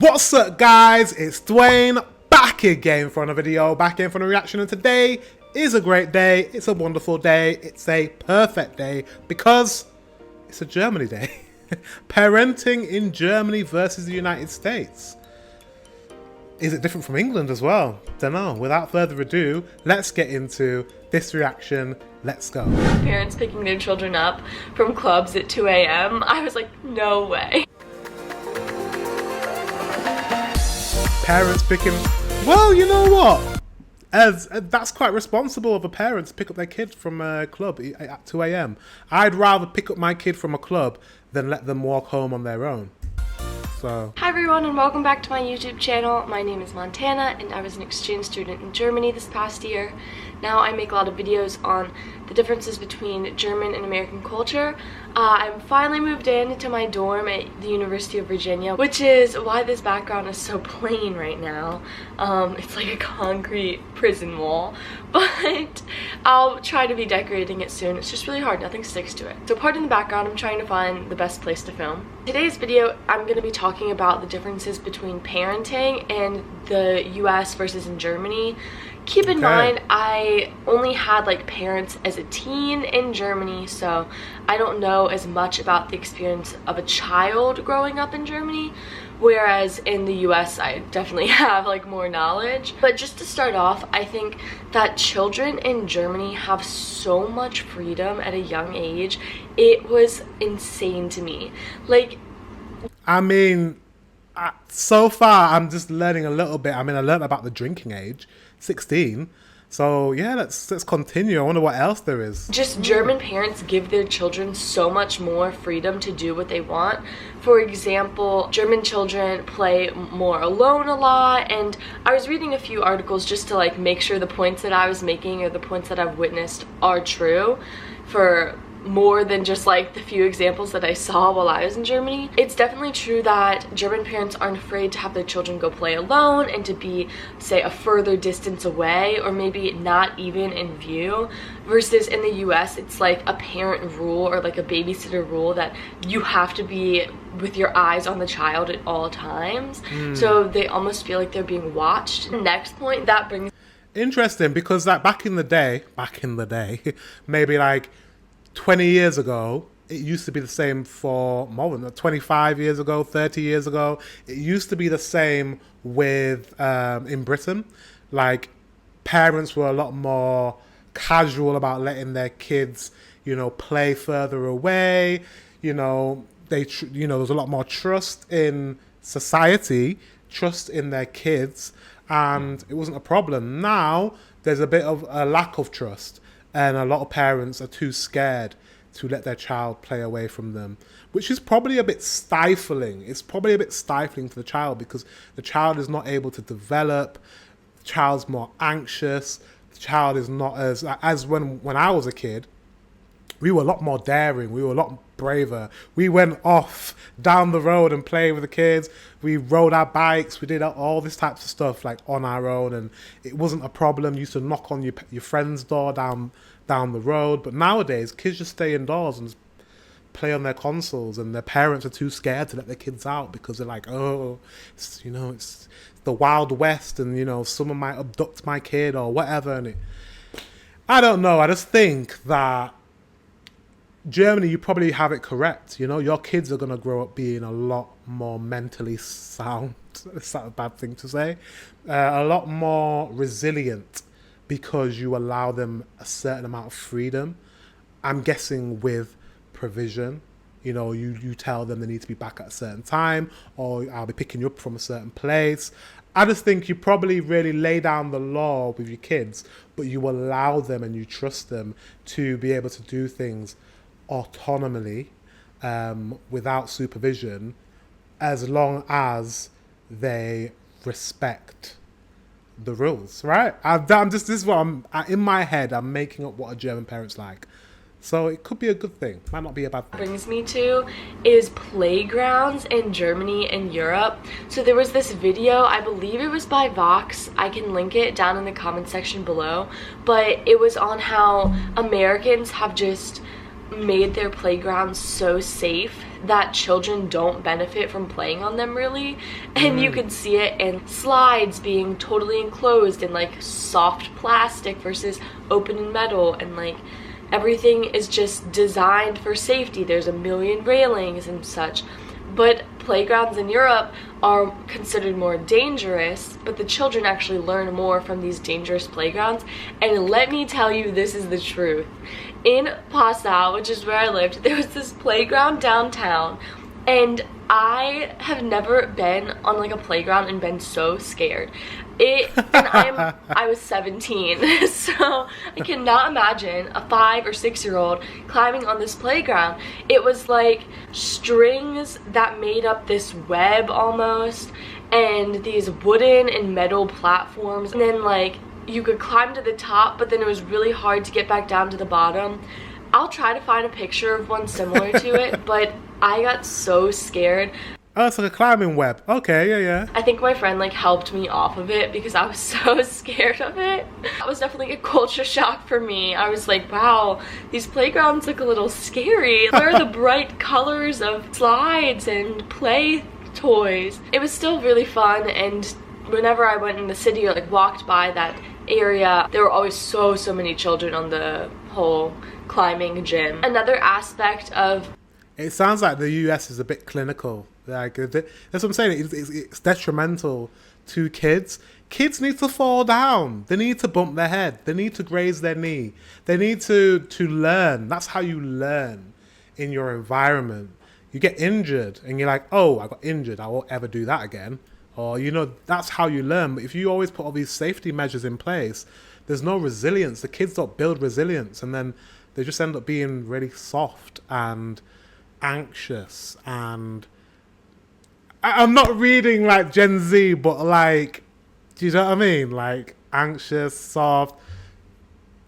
What's up, guys? It's Dwayne, back again for another video, back in for a reaction, and today is a great day, it's a wonderful day, it's a perfect day, because it's a Germany day. Parenting in Germany versus the United States. Is it different from England as well? Don't know. Without further ado, let's get into this reaction. Let's go. Parents picking their children up from clubs at 2 a.m. I was like, no way. Parents picking, well, you know what? That's quite responsible of a parent to pick up their kid from a club at 2 a.m. I'd rather pick up my kid from a club than let them walk home on their own. So. Hi everyone, and welcome back to my YouTube channel. My name is Montana and I was an exchange student in Germany this past year. Now I make a lot of videos on the differences between German and American culture. I'm finally moved into my dorm at the University of Virginia, which is why this background is so plain right now. It's like a concrete prison wall, but I'll try to be decorating it soon. It's just really hard, nothing sticks to it. So pardon the background, I'm trying to find the best place to film. Today's video, I'm going to be talking about the differences between parenting in the US versus in Germany. Keep in mind, I only had like parents as a teen in Germany, so I don't know as much about the experience of a child growing up in Germany, whereas in the US I definitely have like more knowledge. But just to start off, I think that children in Germany have so much freedom at a young age. It was insane to me. Like, I mean, so far I'm just learning a little bit. I mean, I learned about the drinking age, 16. So yeah, let's continue. I wonder what else there is. Just German parents give their children so much more freedom to do what they want. For example, German children play more alone a lot, and I was reading a few articles just to like make sure the points that I was making or the points that I've witnessed are true for more than just like the few examples that I saw while I was in Germany. It's definitely true that German parents aren't afraid to have their children go play alone and to be, say, a further distance away or maybe not even in view, versus in the US it's like a parent rule or like a babysitter rule that you have to be with your eyes on the child at all times. So they almost feel like they're being watched. Next point that brings Interesting, because like back in the day, maybe like 20 years ago, it used to be the same for more than 25 years ago, 30 years ago. It used to be the same with, in Britain, like parents were a lot more casual about letting their kids, you know, play further away. You know, there's a lot more trust in society, trust in their kids, and it wasn't a problem. Now, there's a bit of a lack of trust. And a lot of parents are too scared to let their child play away from them, which is probably a bit stifling. It's probably a bit stifling to the child because the child is not able to develop. The child's more anxious. The child is not as when I was a kid, we were a lot more daring. We were a lot braver. We went off down the road and played with the kids. We rode our bikes. We did all this types of stuff like on our own, and it wasn't a problem. You used to knock on your friend's door down the road. But nowadays, kids just stay indoors and just play on their consoles, and their parents are too scared to let their kids out because they're like, oh, it's the Wild West, and you know, someone might abduct my kid or whatever. And I don't know. I just think that Germany, you probably have it correct. You know, your kids are going to grow up being a lot more mentally sound. It's not a bad thing to say. A lot more resilient because you allow them a certain amount of freedom. I'm guessing with provision. You know, you tell them they need to be back at a certain time, or I'll be picking you up from a certain place. I just think you probably really lay down the law with your kids, but you allow them and you trust them to be able to do things autonomously, without supervision, as long as they respect the rules, right? This is what in my head, I'm making up what a German parent's like. So it could be a good thing, might not be a bad thing. Brings me to is playgrounds in Germany and Europe. So there was this video, I believe it was by Vox, I can link it down in the comment section below, but it was on how Americans have just made their playgrounds so safe that children don't benefit from playing on them really. And you could see it in slides being totally enclosed in like soft plastic versus open in metal, and like everything is just designed for safety. There's a million railings and such. But playgrounds in Europe are considered more dangerous, but the children actually learn more from these dangerous playgrounds. And let me tell you, this is the truth. In Passau, which is where I lived, there was this playground downtown, and I have never been on like a playground and been so scared. I was 17, so I cannot imagine a 5 or 6-year-old climbing on this playground. It was like strings that made up this web almost, and these wooden and metal platforms, and then like you could climb to the top, but then it was really hard to get back down to the bottom. I'll try to find a picture of one similar to it, but I got so scared. Oh, it's like a climbing web. Okay, yeah. I think my friend like helped me off of it because I was so scared of it. That was definitely a culture shock for me. I was like, wow, these playgrounds look a little scary. Where are the bright colors of slides and play toys? It was still really fun, and whenever I went in the city or like walked by that area, there were always so many children on the whole climbing gym. Another aspect of it sounds like the US is a bit clinical. Like that's what I'm saying. It's detrimental to kids. Kids need to fall down. They need to bump their head. They need to graze their knee. They need to learn. That's how you learn in your environment. You get injured and you're like, oh, I got injured. I won't ever do that again. Or, you know, that's how you learn. But if you always put all these safety measures in place, there's no resilience. The kids don't build resilience, and then they just end up being really soft and anxious. And I'm not reading like Gen Z, but like, do you know what I mean? Like anxious, soft,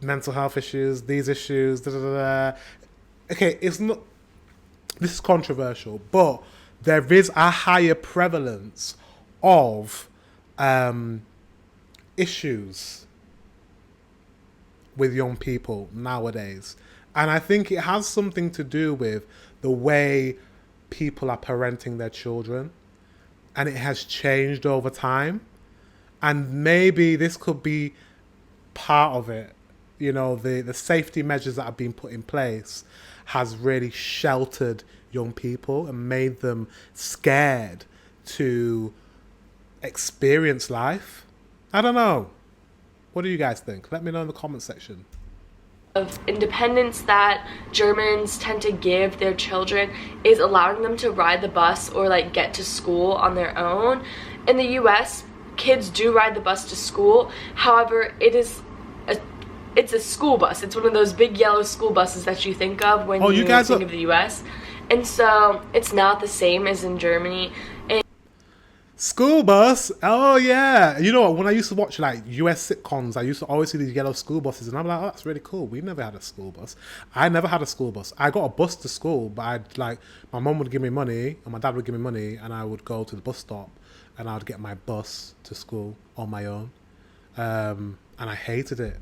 mental health issues, these issues, Okay, it's not, this is controversial, but there is a higher prevalence of issues with young people nowadays. And I think it has something to do with the way people are parenting their children, and it has changed over time. And maybe this could be part of it. You know, the safety measures that have been put in place has really sheltered young people and made them scared to experience life. I don't know. What do you guys think? Let me know in the comment section. Of independence that Germans tend to give their children is allowing them to ride the bus or like get to school on their own. In the US, kids do ride the bus to school. However, it's a school bus. It's one of those big yellow school buses that you think of when you think of the US. And so it's not the same as in Germany. School bus? Oh yeah. You know what, when I used to watch like US sitcoms, I used to always see these yellow school buses, and I'm like, oh, that's really cool. We never had a school bus. I never had a school bus. I got a bus to school, but I'd like, my mum would give me money and my dad would give me money, and I would go to the bus stop and I would get my bus to school on my own. And I hated it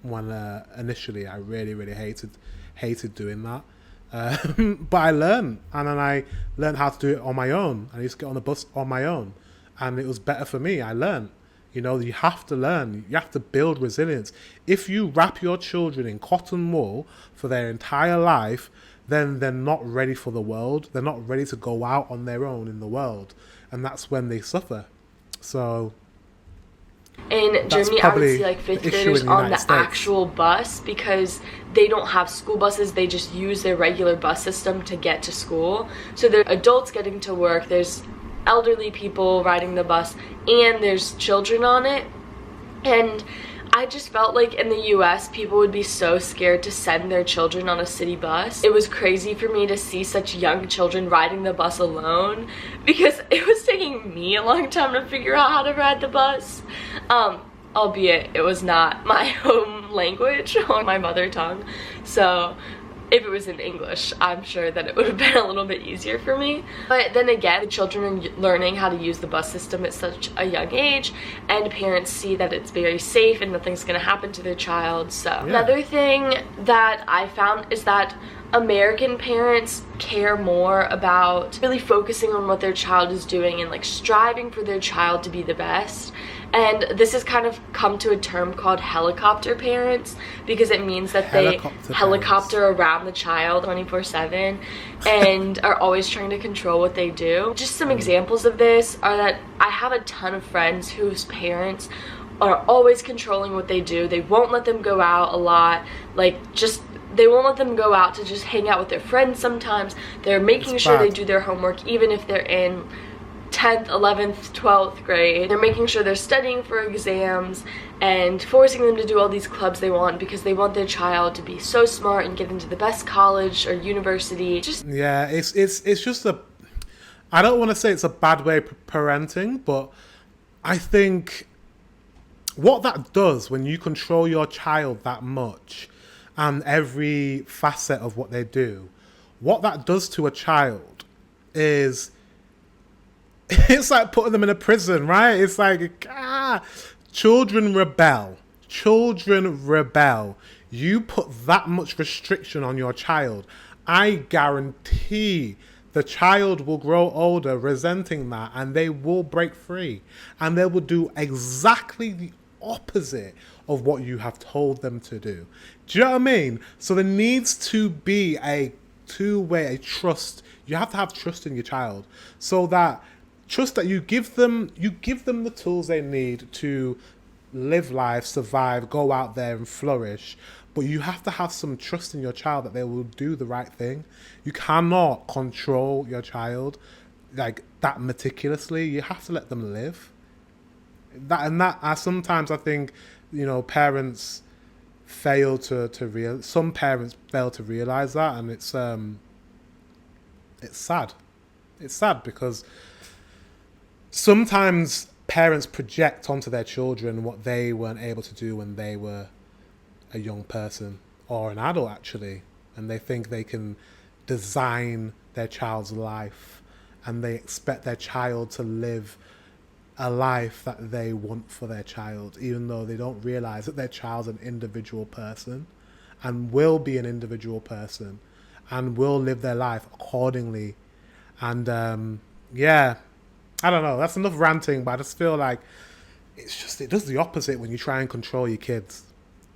when initially I really hated doing that. But I learned, and then I learned how to do it on my own. I used to get on the bus on my own, and it was better for me. I learned, you know, you have to learn. You have to build resilience. If you wrap your children in cotton wool for their entire life, then they're not ready for the world. They're not ready to go out on their own in the world, and that's when they suffer. So in Germany, I would see like 5th graders on the actual bus because they don't have school buses. They just use their regular bus system to get to school. So there are adults getting to work, there's elderly people riding the bus, and there's children on it. And I just felt like in the US, people would be so scared to send their children on a city bus. It was crazy for me to see such young children riding the bus alone because it was taking me a long time to figure out how to ride the bus. Albeit it was not my home language or my mother tongue. So if it was in English, I'm sure that it would have been a little bit easier for me. But then again, the children are learning how to use the bus system at such a young age, and parents see that it's very safe and nothing's gonna happen to their child. So another thing that I found is that American parents care more about really focusing on what their child is doing and like striving for their child to be the best. And this has kind of come to a term called helicopter parents, because it means that they helicopter around the child 24/7 and are always trying to control what they do. Just some examples of this are that I have a ton of friends whose parents are always controlling what they do. They won't let them go out a lot, like they won't let them go out to just hang out with their friends sometimes. They're making sure they do their homework even if they're in 10th, 11th, 12th grade. They're making sure they're studying for exams and forcing them to do all these clubs they want because they want their child to be so smart and get into the best college or university. Yeah, it's just a, I don't want to say it's a bad way of parenting, but I think what that does when you control your child that much and every facet of what they do, what that does to a child is it's like putting them in a prison, right? It's like, children rebel. Children rebel. You put that much restriction on your child, I guarantee the child will grow older resenting that, and they will break free. And they will do exactly the opposite of what you have told them to do. Do you know what I mean? So there needs to be a two-way, a trust. You have to have trust in your child, so that trust that you give them the tools they need to live life, survive, go out there and flourish. But you have to have some trust in your child that they will do the right thing. You cannot control your child like that meticulously. You have to let them live. Sometimes I think, parents fail some parents fail to realize that, and it's sad. It's sad because sometimes parents project onto their children what they weren't able to do when they were a young person or an adult, actually, and they think they can design their child's life, and they expect their child to live a life that they want for their child, even though they don't realize that their child's an individual person and will be an individual person and will live their life accordingly. And I don't know, that's enough ranting, but I just feel like it does the opposite when you try and control your kids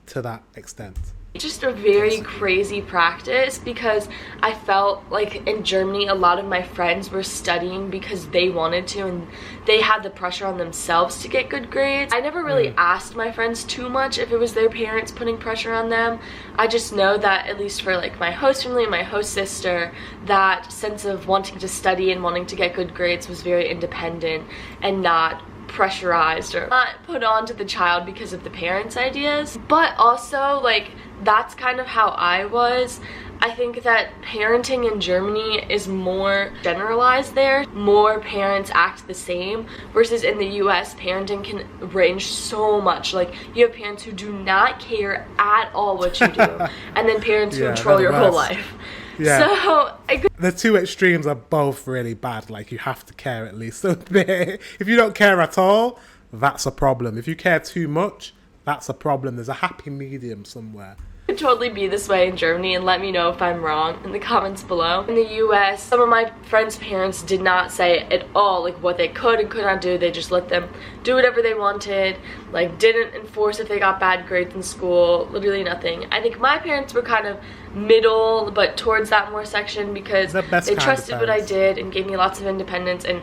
to that extent. It's just a very crazy practice, because I felt like in Germany a lot of my friends were studying because they wanted to, and they had the pressure on themselves to get good grades. I never really asked my friends too much if it was their parents putting pressure on them. I just know that, at least for like my host family and my host sister, that sense of wanting to study and wanting to get good grades was very independent and not pressurized or not put on to the child because of the parents' ideas. But also, like, that's kind of how I was. I think that parenting in Germany is more generalized there. More parents act the same, versus in the US, parenting can range so much. Like, you have parents who do not care at all what you do, and then parents who control your whole life. Yeah. So the two extremes are both really bad. Like, you have to care at least. So if you don't care at all, that's a problem. If you care too much, that's a problem. There's a happy medium somewhere. It could totally be this way in Germany, and let me know if I'm wrong in the comments below. In the US, some of my friends' parents did not say at all like what they could and could not do. They just let them do whatever they wanted, like didn't enforce if they got bad grades in school, literally nothing. I think my parents were kind of middle, but towards that more section, because they trusted what I did and gave me lots of independence, and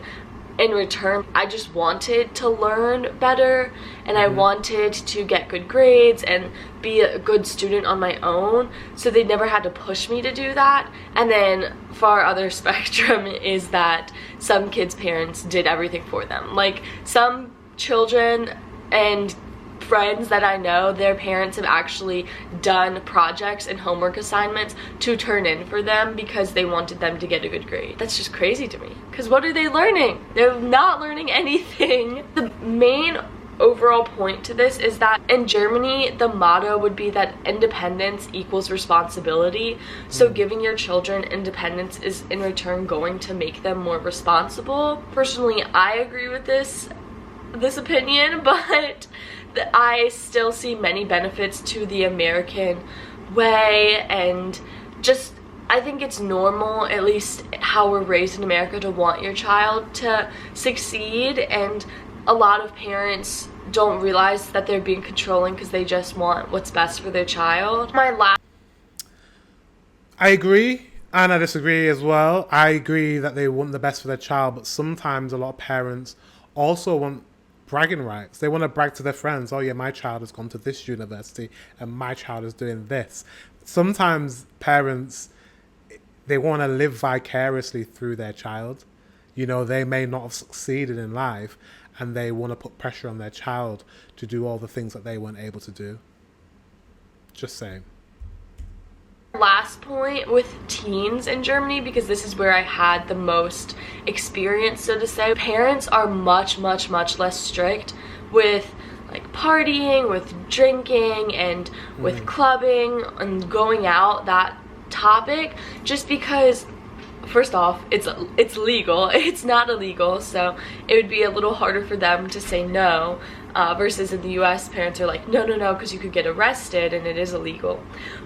in return, I just wanted to learn better, and I wanted to get good grades and be a good student on my own, so they never had to push me to do that. And then far other spectrum is that some kids' parents did everything for them. Like, some children and friends that I know, their parents have actually done projects and homework assignments to turn in for them because they wanted them to get a good grade. That's just crazy to me, because what are they learning? They're not learning anything. The main overall point to this is that in Germany, the motto would be that independence equals responsibility. So giving your children independence is in return going to make them more responsible. Personally, I agree with this opinion, but I still see many benefits to the American way, and just I think it's normal, at least how we're raised in America, to want your child to succeed, and a lot of parents don't realize that they're being controlling because they just want what's best for their child. I agree, and I disagree as well. I agree that they want the best for their child, but sometimes a lot of parents also want bragging rights. They want to brag to their friends, oh yeah, my child has gone to this university and my child is doing this. Sometimes parents, they want to live vicariously through their child. You know, they may not have succeeded in life, and they want to put pressure on their child to do all the things that they weren't able to do. Just saying. Last point with teens in Germany, because this is where I had the most experience, so to say. Parents are much less strict with like partying, with drinking, and with clubbing and going out, that topic, just because first off, it's legal. It's not illegal, so it would be a little harder for them to say no, versus in the US, parents are like, no, because you could get arrested and it is illegal.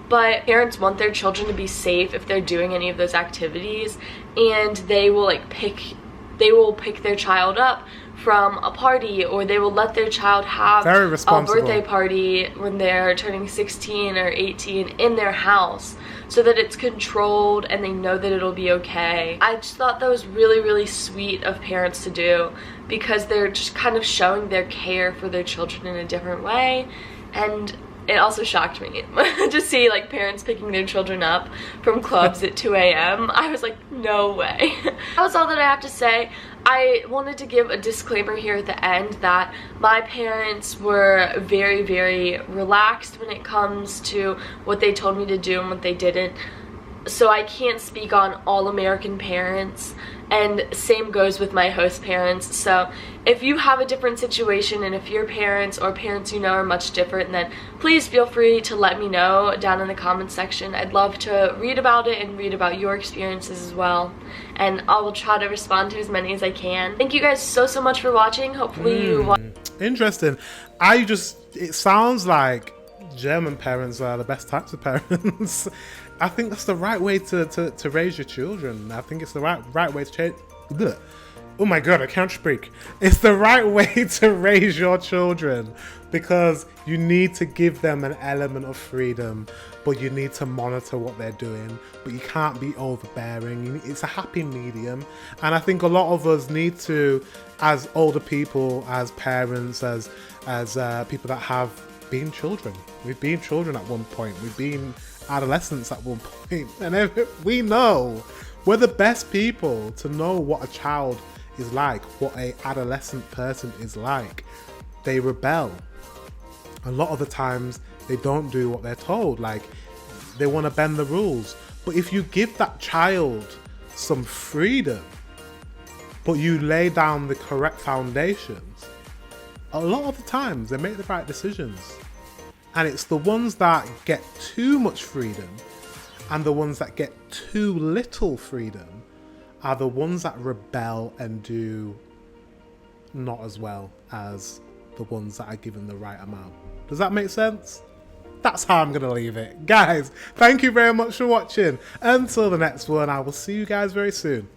But parents want their children to be safe if they're doing any of those activities, and they will pick their child up from a party, or they will let their child have a birthday party when they're turning 16 or 18 in their house, so that it's controlled and they know that it'll be okay. I just thought that was really sweet of parents to do, because they're just kind of showing their care for their children in a different way. And it also shocked me to see like parents picking their children up from clubs at 2 a.m. I was like, no way. That was all that I have to say. I wanted to give a disclaimer here at the end that my parents were very relaxed when it comes to what they told me to do and what they didn't. So I can't speak on all American parents, and same goes with my host parents. So if you have a different situation, and if your parents or parents you know are much different, then please feel free to let me know down in the comments section. I'd love to read about it and read about your experiences as well, and I will try to respond to as many as I can. Thank you guys so much for watching. Hopefully you interesting. It sounds like German parents are the best types of parents. I think that's the right way to raise your children. I think it's the right way to change. Oh my god, I can't speak. It's the right way to raise your children, because you need to give them an element of freedom, but you need to monitor what they're doing, but you can't be overbearing. It's a happy medium, and I think a lot of us need to, as older people, as parents, as people that have been children. We've been children at one point. We've been adolescents at one point, and we know we're the best people to know what a child is like, what a adolescent person is like. They rebel. A lot of the times they don't do what they're told, like they want to bend the rules. But if you give that child some freedom, but you lay down the correct foundations, a lot of the times they make the right decisions. And it's the ones that get too much freedom and the ones that get too little freedom are the ones that rebel and do not as well as the ones that are given the right amount. Does that make sense? That's how I'm going to leave it. Guys, thank you very much for watching. Until the next one, I will see you guys very soon.